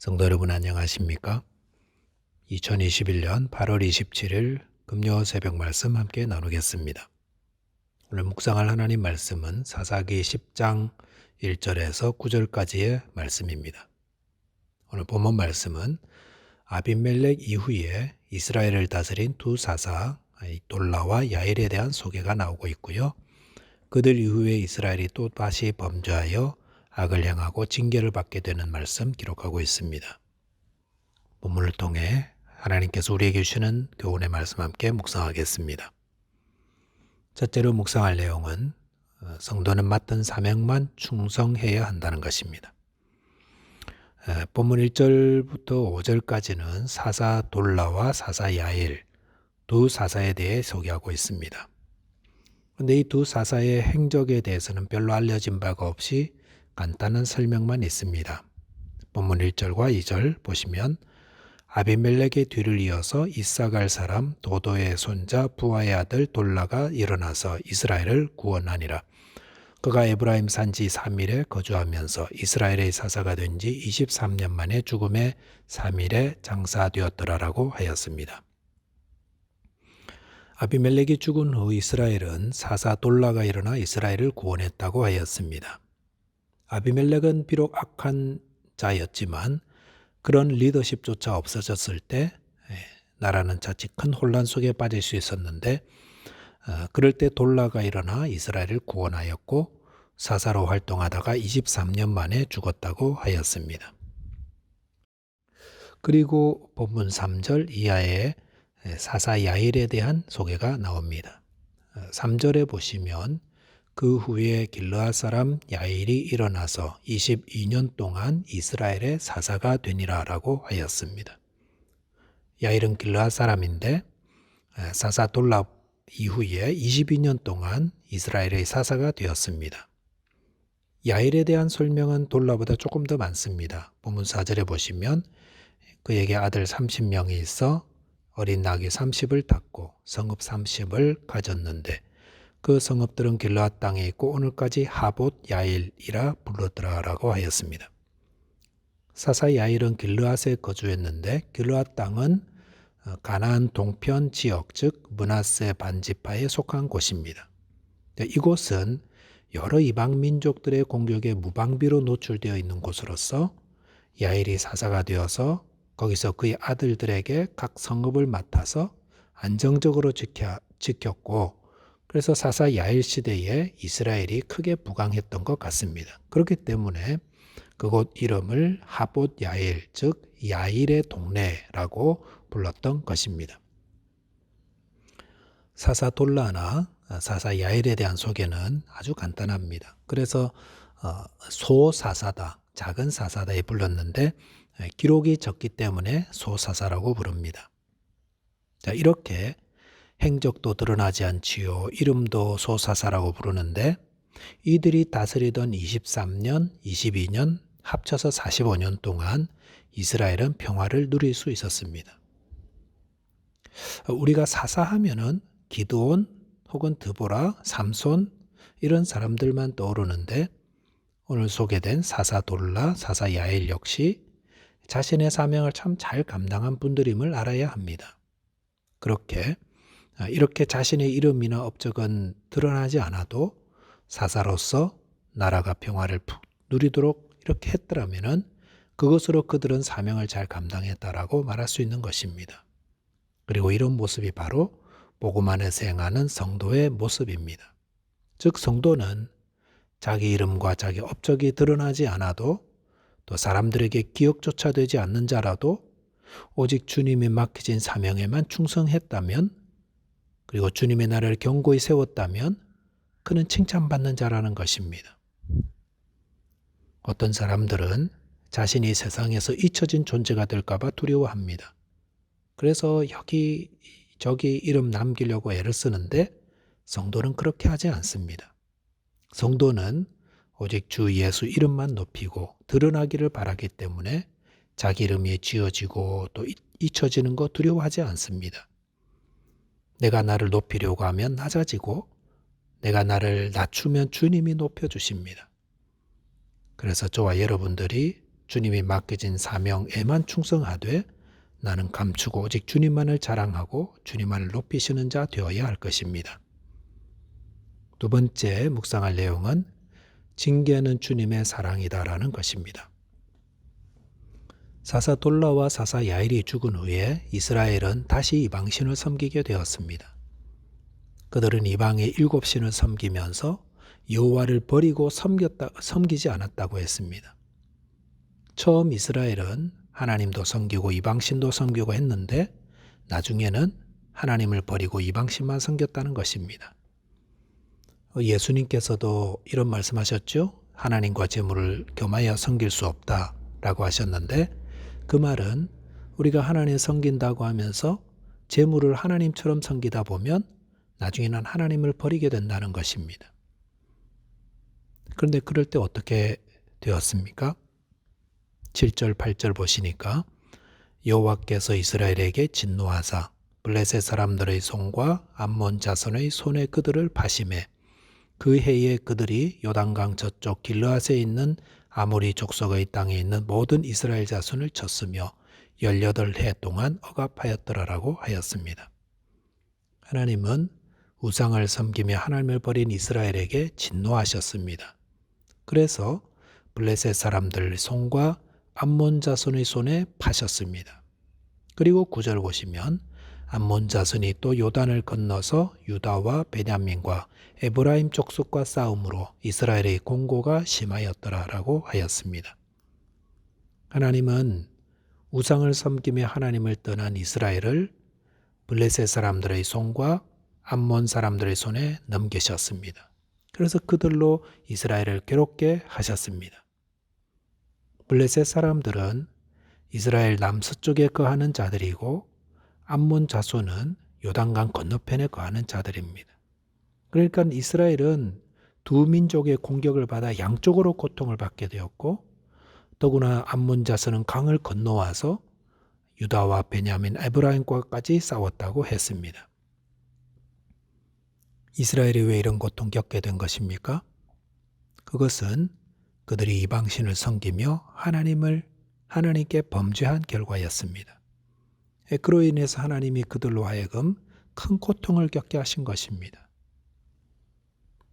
성도 여러분 안녕하십니까? 2021년 8월 27일 금요 새벽 말씀 함께 나누겠습니다. 오늘 묵상할 하나님 말씀은 사사기 10장 1절에서 9절까지의 말씀입니다. 오늘 본문 말씀은 아비멜렉 이후에 이스라엘을 다스린 두 사사 돌라와 야일에 대한 소개가 나오고 있고요. 그들 이후에 이스라엘이 또 다시 범죄하여 악을 행하고 징계를 받게 되는 말씀 기록하고 있습니다. 본문을 통해 하나님께서 우리에게 주시는 교훈의 말씀 함께 묵상하겠습니다. 첫째로 묵상할 내용은 성도는 맡은 사명만 충성해야 한다는 것입니다. 본문 1절부터 5절까지는 사사 돌라와 사사 야일 두 사사에 대해 소개하고 있습니다. 그런데 이 두 사사의 행적에 대해서는 별로 알려진 바가 없이 간단한 설명만 있습니다. 본문 1절과 2절 보시면 아비멜렉의 뒤를 이어서 이사갈 사람 도도의 손자 부하의 아들 돌라가 일어나서 이스라엘을 구원하니라. 그가 에브라임 산지 3일에 거주하면서 이스라엘의 사사가 된 지 23년 만에 죽음의 3일에 장사되었더라라고 하였습니다. 아비멜렉이 죽은 후 이스라엘은 사사 돌라가 일어나 이스라엘을 구원했다고 하였습니다. 아비멜렉은 비록 악한 자였지만 그런 리더십조차 없어졌을 때 나라는 자칫 큰 혼란 속에 빠질 수 있었는데 그럴 때 돌라가 일어나 이스라엘을 구원하였고 사사로 활동하다가 23년 만에 죽었다고 하였습니다. 그리고 본문 3절 이하에 사사 야일에 대한 소개가 나옵니다. 3절에 보시면 그 후에 길르앗 사람 야일이 일어나서 22년 동안 이스라엘의 사사가 되니라 라고 하였습니다. 야일은 길르앗 사람인데 사사 돌라 이후에 22년 동안 이스라엘의 사사가 되었습니다. 야일에 대한 설명은 돌라보다 조금 더 많습니다. 본문 4절에 보시면 그에게 아들 30명이 있어 어린 나귀 30을 탔고 성읍 30을 가졌는데 그 성읍들은 길르앗 땅에 있고 오늘까지 하봇 야일이라 불렀더라라고 하였습니다. 사사 야일은 길르앗에 거주했는데 길르앗 땅은 가나안 동편 지역 즉 므낫세 반지파에 속한 곳입니다. 이곳은 여러 이방 민족들의 공격에 무방비로 노출되어 있는 곳으로서 야일이 사사가 되어서 거기서 그의 아들들에게 각 성읍을 맡아서 안정적으로 지켰고 그래서 사사 야일 시대에 이스라엘이 크게 부강했던 것 같습니다. 그렇기 때문에 그곳 이름을 하봇 야일, 즉 야일의 동네라고 불렀던 것입니다. 사사 돌라나 사사 야일에 대한 소개는 아주 간단합니다. 그래서 소사사다, 작은 사사다에 불렀는데 기록이 적기 때문에 소사사라고 부릅니다. 자, 이렇게 행적도 드러나지 않지요. 이름도 소사사라고 부르는데 이들이 다스리던 23년, 22년 합쳐서 45년 동안 이스라엘은 평화를 누릴 수 있었습니다. 우리가 사사하면은 기드온 혹은 드보라, 삼손 이런 사람들만 떠오르는데 오늘 소개된 사사 돌라, 사사 야일 역시 자신의 사명을 참 잘 감당한 분들임을 알아야 합니다. 이렇게 자신의 이름이나 업적은 드러나지 않아도 사사로서 나라가 평화를 누리도록 이렇게 했더라면 그것으로 그들은 사명을 잘 감당했다라고 말할 수 있는 것입니다. 그리고 이런 모습이 바로 복음 안에서 행하는 성도의 모습입니다. 즉 성도는 자기 이름과 자기 업적이 드러나지 않아도 또 사람들에게 기억조차 되지 않는 자라도 오직 주님이 맡기신 사명에만 충성했다면 그리고 주님의 나라를 견고히 세웠다면 그는 칭찬받는 자라는 것입니다. 어떤 사람들은 자신이 세상에서 잊혀진 존재가 될까 봐 두려워합니다. 그래서 여기저기 이름 남기려고 애를 쓰는데 성도는 그렇게 하지 않습니다. 성도는 오직 주 예수 이름만 높이고 드러나기를 바라기 때문에 자기 이름이 지어지고 또 잊혀지는 거 두려워하지 않습니다. 내가 나를 높이려고 하면 낮아지고 내가 나를 낮추면 주님이 높여주십니다. 그래서 저와 여러분들이 주님이 맡겨진 사명에만 충성하되 나는 감추고 오직 주님만을 자랑하고 주님만을 높이시는 자 되어야 할 것입니다. 두 번째 묵상할 내용은 징계는 주님의 사랑이다라는 것입니다. 사사 돌라와 사사 야일이 죽은 후에 이스라엘은 다시 이방신을 섬기게 되었습니다. 그들은 이방의 7신을 섬기면서 여호와를 버리고 섬기지 않았다고 했습니다. 처음 이스라엘은 하나님도 섬기고 이방신도 섬기고 했는데 나중에는 하나님을 버리고 이방신만 섬겼다는 것입니다. 예수님께서도 이런 말씀하셨죠. 하나님과 재물을 겸하여 섬길 수 없다라고 하셨는데 그 말은 우리가 하나님 섬긴다고 하면서 재물을 하나님처럼 섬기다 보면 나중에는 하나님을 버리게 된다는 것입니다. 그런데 그럴 때 어떻게 되었습니까? 7절, 8절 보시니까 여호와께서 이스라엘에게 진노하사 블레셋 사람들의 손과 암몬 자손의 손에 그들을 파심해 그 해에 그들이 요단강 저쪽 길르앗에 있는 아모리 족속의 땅에 있는 모든 이스라엘 자손을 쳤으며 18해 동안 억압하였더라라고 하였습니다. 하나님은 우상을 섬기며 하나님을 버린 이스라엘에게 진노하셨습니다. 그래서 블레셋 사람들 손과 암몬 자손의 손에 파셨습니다. 그리고 9절 보시면 암몬 자손이 또 요단을 건너서 유다와 베냐민과 에브라임 족속과 싸움으로 이스라엘의 공고가 심하였더라라고 하였습니다. 하나님은 우상을 섬기며 하나님을 떠난 이스라엘을 블레셋 사람들의 손과 암몬 사람들의 손에 넘기셨습니다. 그래서 그들로 이스라엘을 괴롭게 하셨습니다. 블레셋 사람들은 이스라엘 남서쪽에 거하는 자들이고 암몬 자손은 요단강 건너편에 거하는 자들입니다. 그러니까 이스라엘은 두 민족의 공격을 받아 양쪽으로 고통을 받게 되었고 더구나 암몬 자손은 강을 건너와서 유다와 베냐민, 에브라임과까지 싸웠다고 했습니다. 이스라엘이 왜 이런 고통 겪게 된 것입니까? 그것은 그들이 이방신을 섬기며 하나님께 범죄한 결과였습니다. 그로 인해서 하나님이 그들로 하여금 큰 고통을 겪게 하신 것입니다.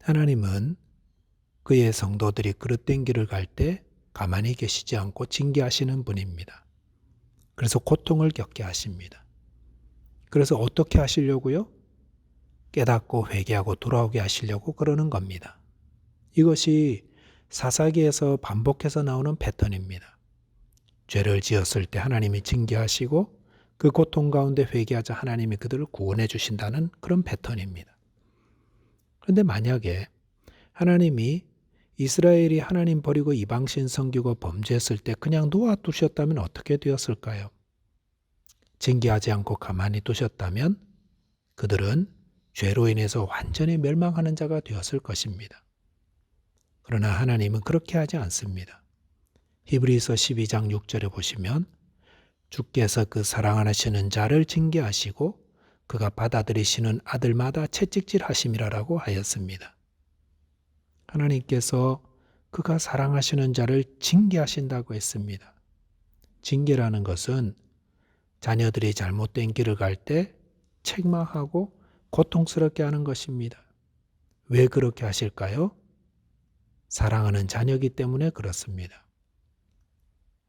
하나님은 그의 성도들이 그릇된 길을 갈 때 가만히 계시지 않고 징계하시는 분입니다. 그래서 고통을 겪게 하십니다. 그래서 어떻게 하시려고요? 깨닫고 회개하고 돌아오게 하시려고 그러는 겁니다. 이것이 사사기에서 반복해서 나오는 패턴입니다. 죄를 지었을 때 하나님이 징계하시고 그 고통 가운데 회개하자 하나님이 그들을 구원해 주신다는 그런 패턴입니다. 그런데 만약에 하나님이 이스라엘이 하나님 버리고 이방신 섬기고 범죄했을 때 그냥 놓아두셨다면 어떻게 되었을까요? 징계하지 않고 가만히 두셨다면 그들은 죄로 인해서 완전히 멸망하는 자가 되었을 것입니다. 그러나 하나님은 그렇게 하지 않습니다. 히브리서 12장 6절에 보시면 주께서 그 사랑하시는 자를 징계하시고 그가 받아들이시는 아들마다 채찍질하심이라고 하였습니다. 하나님께서 그가 사랑하시는 자를 징계하신다고 했습니다. 징계라는 것은 자녀들이 잘못된 길을 갈 때 책망하고 고통스럽게 하는 것입니다. 왜 그렇게 하실까요? 사랑하는 자녀이기 때문에 그렇습니다.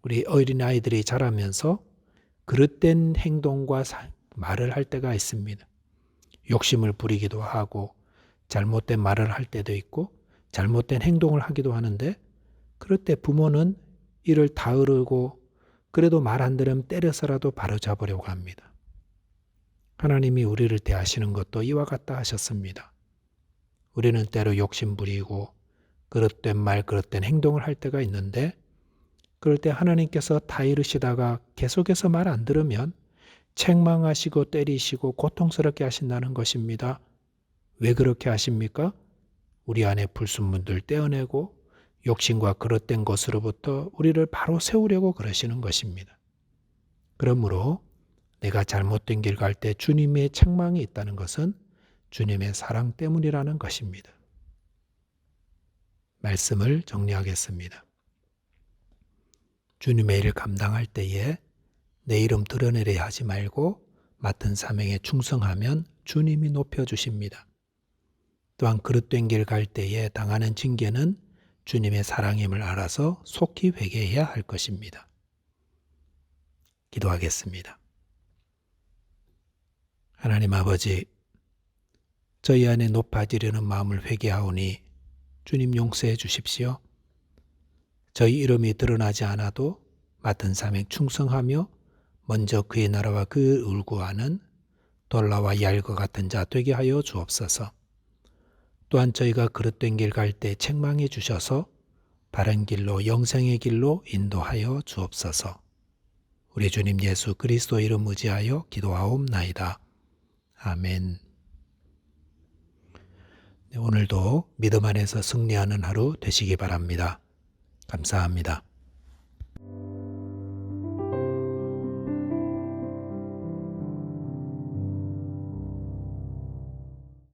우리 어린아이들이 자라면서 그릇된 행동과 말을 할 때가 있습니다. 욕심을 부리기도 하고 잘못된 말을 할 때도 있고 잘못된 행동을 하기도 하는데 그럴 때 부모는 이를 다으르고 그래도 말 안 들으면 때려서라도 바로잡으려고 합니다. 하나님이 우리를 대하시는 것도 이와 같다 하셨습니다. 우리는 때로 욕심 부리고 그릇된 말, 그릇된 행동을 할 때가 있는데 그럴 때 하나님께서 다이르시다가 계속해서 말 안 들으면 책망하시고 때리시고 고통스럽게 하신다는 것입니다. 왜 그렇게 하십니까? 우리 안에 불순물들 떼어내고 욕심과 그릇된 것으로부터 우리를 바로 세우려고 그러시는 것입니다. 그러므로 내가 잘못된 길 갈 때 주님의 책망이 있다는 것은 주님의 사랑 때문이라는 것입니다. 말씀을 정리하겠습니다. 주님의 일 감당할 때에 내 이름 드러내려 하지 말고 맡은 사명에 충성하면 주님이 높여주십니다. 또한 그릇된 길 갈 때에 당하는 징계는 주님의 사랑임을 알아서 속히 회개해야 할 것입니다. 기도하겠습니다. 하나님 아버지, 저희 안에 높아지려는 마음을 회개하오니 주님 용서해 주십시오. 저희 이름이 드러나지 않아도 맡은 사명 충성하며 먼저 그의 나라와 그를 울구하는 돌라와 야일과 같은 자 되게 하여 주옵소서. 또한 저희가 그릇된 길 갈 때 책망해 주셔서 바른 길로 영생의 길로 인도하여 주옵소서. 우리 주님 예수 그리스도 이름 의지하여 기도하옵나이다. 아멘. 오늘도 믿음 안에서 승리하는 하루 되시기 바랍니다. 감사합니다.